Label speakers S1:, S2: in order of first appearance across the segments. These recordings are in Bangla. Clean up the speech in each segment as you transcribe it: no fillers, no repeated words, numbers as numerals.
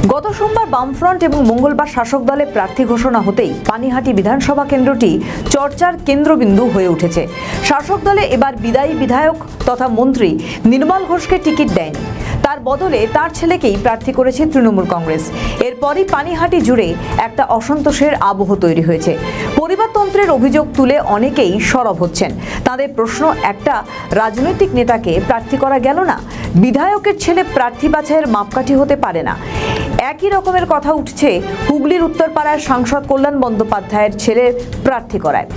S1: গত সোমবার বামফ্রন্ট এবং মঙ্গলবার শাসক দলে প্রার্থী ঘোষণা হতেই পানিহাটি বিধানসভা কেন্দ্রটি চর্চার কেন্দ্রবিন্দু হয়ে উঠেছে। শাসক দলে এবার বিদায়ী বিধায়ক তথা মন্ত্রী নির্মল ঘোষকে টিকিট দেয়নি, তার বদলে তার ছেলেকেই প্রার্থী করেছে তৃণমূল কংগ্রেস। এরপরই পানিহাটি জুড়ে একটা অসন্তোষের আবহ তৈরি হয়েছে। পরিবারতন্ত্রের অভিযোগ তুলে অনেকেই সরব হচ্ছেন। তাদের প্রশ্ন, একটা রাজনৈতিক নেতাকে প্রার্থী করা গেল না, বিধায়কের ছেলে প্রার্থী বাছাইয়ের মাপকাঠি হতে পারে না। একই রকমের কথা উঠছে হুগলির উত্তরপাড়ার সাংসদ কল্যাণ বন্দ্যোপাধ্যায়ের ছেলে প্রার্থী করায়।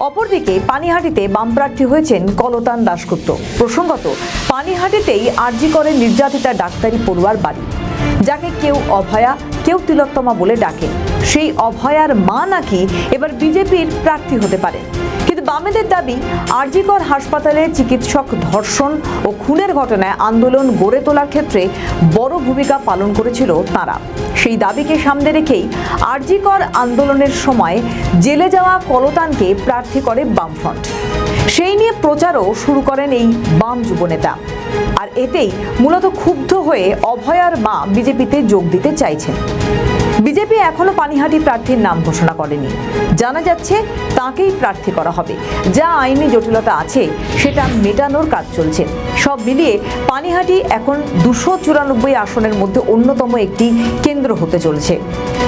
S1: অপরদিকে পানিহাটিতে বাম প্রার্থী হয়েছেন কলতান দাশগুপ্ত। প্রসঙ্গত, পানিহাটিতেই আরজি করে নির্যাতিতা ডাক্তারি পড়ুয়ার বাড়ি, যাকে কেউ অভয়া, কেউ তিলোত্তমা বলে ডাকে। সেই অভয়ার মা নাকি এবার বিজেপির প্রার্থী হতে পারে। কিন্তু বামেদের দাবি, আরজি কর হাসপাতালে চিকিৎসক ধর্ষণ ও খুনের ঘটনায় আন্দোলন গড়ে তোলার ক্ষেত্রে বড় ভূমিকা পালন করেছিল তারা। সেই দাবিকে সামনে রেখেই আরজি কর আন্দোলনের সময় জেলে যাওয়া কলতানকে প্রার্থী করে বামফ্রন্ট। সেই নিয়ে প্রচারও শুরু করেন এই বাম যুবনেতা। আর এতেই মূলত ক্ষুব্ধ হয়ে অভয়ার মা বিজেপিতে যোগ দিতে চাইছেন। বিজেপি এখনো পানিহাটি প্রার্থীর নাম ঘোষণা করেনি। জানা যাচ্ছে তাকেই প্রার্থী করা হবে। যা আইনি জটিলতা আছে সেটা মেটানোর কাজ চলছে। সব মিলিয়ে পানিহাটি এখন 294 আসনের মধ্যে অন্যতম একটি কেন্দ্র হতে চলেছে।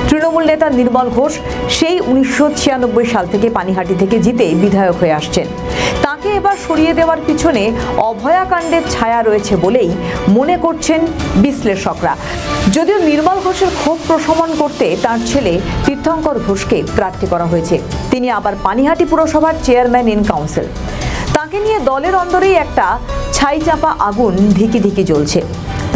S1: তৃণমূল নেতা নির্মল ঘোষ সেই 1996 সাল থেকে পানিহাটি থেকে জিতে বিধায়ক হয়ে আসছেন। তাকে এবার সরিয়ে দেওয়ার পিছনে অভয়াকাণ্ডের ছায়া রয়েছে বলেই মনে করছেন বিশ্লেষকরা। যদিও নির্মল ঘোষের ক্ষোভ প্রশমন করতে তার ছেলে তীর্থঙ্কর ঘোষকে প্রার্থী করা হয়েছে। তিনি আবার পানিহাটি পুরসভার চেয়ারম্যান ইন কাউন্সিল। তাকে নিয়ে দলের অন্দরেই একটা ছাইচাপা আগুন ধিকি ধিকি জ্বলছে।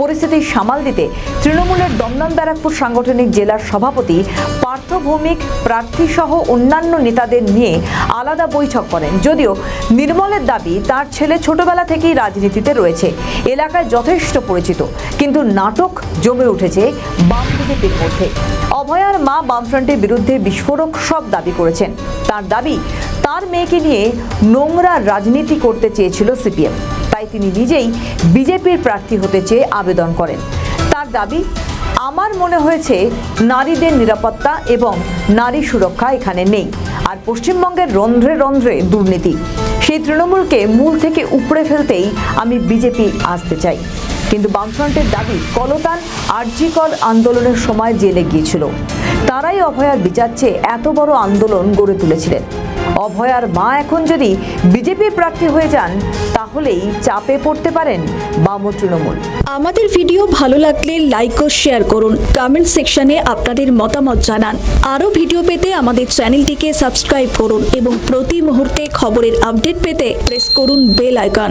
S1: পরিস্থিতি সামাল দিতে তৃণমূলের দমদম ব্যারাকপুর সাংগঠনিক জেলার সভাপতি পার্থ ভৌমিক প্রার্থী সহ অন্যান্য নেতাদের নিয়ে আলাদা বৈঠক করেন। যদিও নির্মলের দাবি, তার ছেলে ছোটবেলা থেকেই রাজনীতিতে রয়েছে, এলাকায় যথেষ্ট পরিচিত, কিন্তু নাটক জমে উঠেছে বাম বিজেপির মধ্যে। অভয়ার মা বামফ্রন্টের বিরুদ্ধে বিস্ফোরক সব দাবি করেছেন। তার দাবি, তার মেয়েকে নিয়ে নোংরা রাজনীতি করতে চেয়েছিল সিপিএম, তাই তিনি নিজেই বিজেপির প্রার্থী হতে চেয়ে আবেদন করেন। তার দাবি, আমার মনে হয়েছে নারীদের নিরাপত্তা এবং নারী সুরক্ষা এখানে নেই, আর পশ্চিমবঙ্গের রন্ধ্রে রন্ধ্রে দুর্নীতি। সেই তৃণমূলকে মূল থেকে উপড়ে ফেলতেই আমি বিজেপি আসতে চাই। কিন্তু বামফ্রন্টের দাবি, কলতান আরজি কর আন্দোলনের সময় জেলে গিয়েছিল, তারাই অভয়ার বিচার চেয়ে এত বড় আন্দোলন গড়ে তুলেছিলেন। অভয়ার মা এখন যদি বিজেপির প্রার্থী হয়ে যান, তাহলেই চাপে পড়তে পারেন বাম তৃণমূল।
S2: আমাদের ভিডিও ভালো লাগলে লাইক ও শেয়ার করুন, কমেন্ট সেকশনে আপনাদের মতামত জানান। আরও ভিডিও পেতে আমাদের চ্যানেলটিকে সাবস্ক্রাইব করুন এবং প্রতি মুহূর্তে খবরের আপডেট পেতে প্রেস করুন বেল আইকন।